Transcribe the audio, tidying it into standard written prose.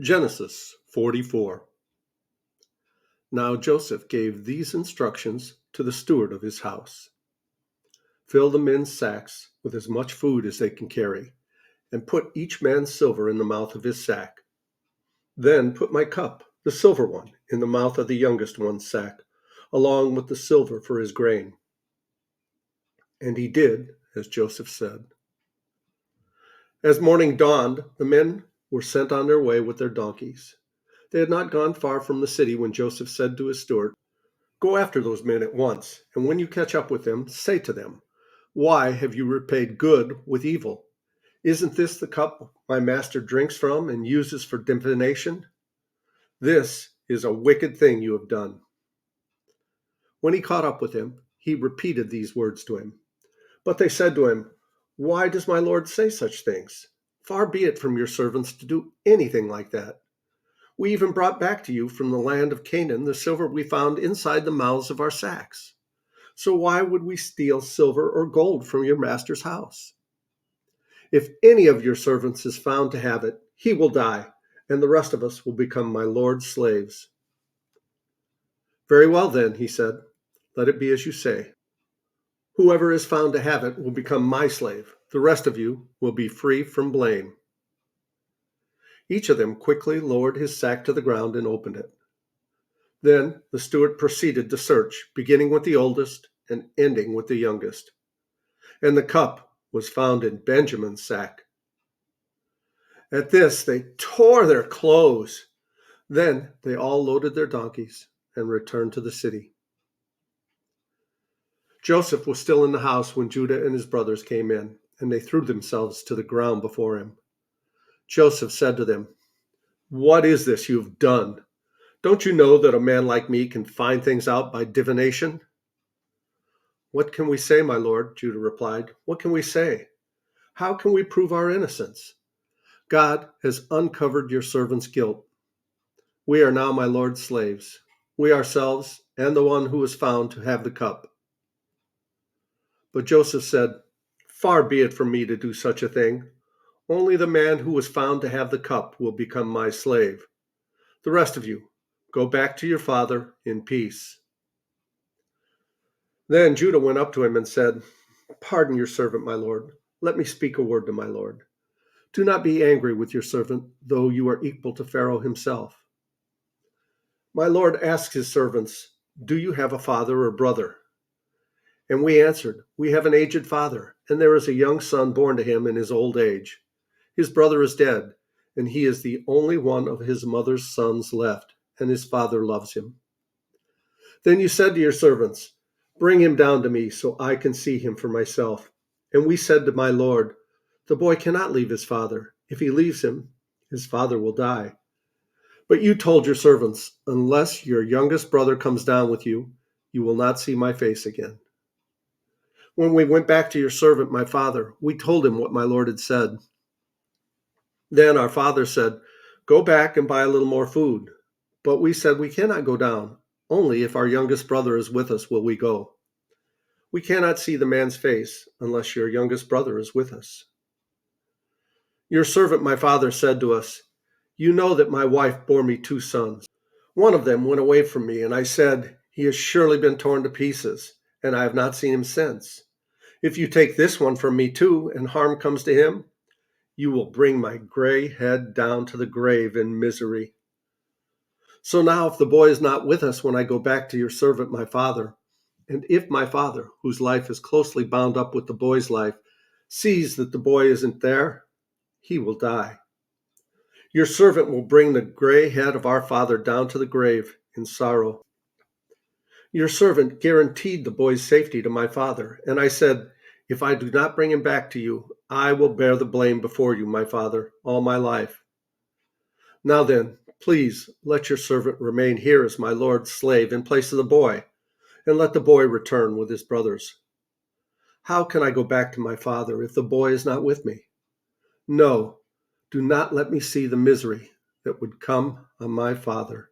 Genesis 44. Now Joseph gave these instructions to the steward of his house. Fill the men's sacks with as much food as they can carry, and put each man's silver in the mouth of his sack. Then put my cup, the silver one, in the mouth of the youngest one's sack, along with the silver for his grain. And he did as Joseph said. As morning dawned, the men were sent on their way with their donkeys. They had not gone far from the city when Joseph said to his steward, "Go after those men at once, and when you catch up with them, say to them, 'Why have you repaid good with evil? Isn't this the cup my master drinks from and uses for divination? This is a wicked thing you have done.'" When he caught up with him, he repeated these words to him. But they said to him, "Why does my lord say such things? Far be it from your servants to do anything like that. We even brought back to you from the land of Canaan the silver we found inside the mouths of our sacks. So why would we steal silver or gold from your master's house? If any of your servants is found to have it, he will die, and the rest of us will become my lord's slaves." "Very well then," he said, "let it be as you say. Whoever is found to have it will become my slave. The rest of you will be free from blame." Each of them quickly lowered his sack to the ground and opened it. Then the steward proceeded to search, beginning with the oldest and ending with the youngest. And the cup was found in Benjamin's sack. At this, they tore their clothes. Then they all loaded their donkeys and returned to the city. Joseph was still in the house when Judah and his brothers came in, and they threw themselves to the ground before him. Joseph said to them, "What is this you have done? Don't you know that a man like me can find things out by divination?" "What can we say, my lord?" Judah replied. "What can we say? How can we prove our innocence? God has uncovered your servant's guilt. We are now my lord's slaves, we ourselves and the one who was found to have the cup." But Joseph said, "Far be it from me to do such a thing. Only the man who was found to have the cup will become my slave. The rest of you, go back to your father in peace." Then Judah went up to him and said, "Pardon your servant, my lord. Let me speak a word to my lord. Do not be angry with your servant, though you are equal to Pharaoh himself. My lord asked his servants, 'Do you have a father or brother?' And we answered, 'We have an aged father, and there is a young son born to him in his old age. His brother is dead, and he is the only one of his mother's sons left, and his father loves him.' Then you said to your servants, 'Bring him down to me so I can see him for myself.' And we said to my lord, 'The boy cannot leave his father. If he leaves him, his father will die.' But you told your servants, 'Unless your youngest brother comes down with you, you will not see my face again.' When we went back to your servant, my father, we told him what my lord had said. Then our father said, 'Go back and buy a little more food.' But we said, 'We cannot go down. Only if our youngest brother is with us will we go. We cannot see the man's face unless your youngest brother is with us.' Your servant, my father, said to us, 'You know that my wife bore me 2 sons. One of them went away from me, and I said, "He has surely been torn to pieces," and I have not seen him since. If you take this one from me too, and harm comes to him, you will bring my gray head down to the grave in misery. So now if the boy is not with us when I go back to your servant my father, and if my father, whose life is closely bound up with the boy's life, sees that the boy isn't there, he will die. Your servant will bring the gray head of our father down to the grave in sorrow." Your servant guaranteed the boy's safety to my father, and I said, "If I do not bring him back to you, I will bear the blame before you, my father, all my life. Now then, please let your servant remain here as my lord's slave in place of the boy, and let the boy return with his brothers. How can I go back to my father if the boy is not with me? No, do not let me see the misery that would come on my father."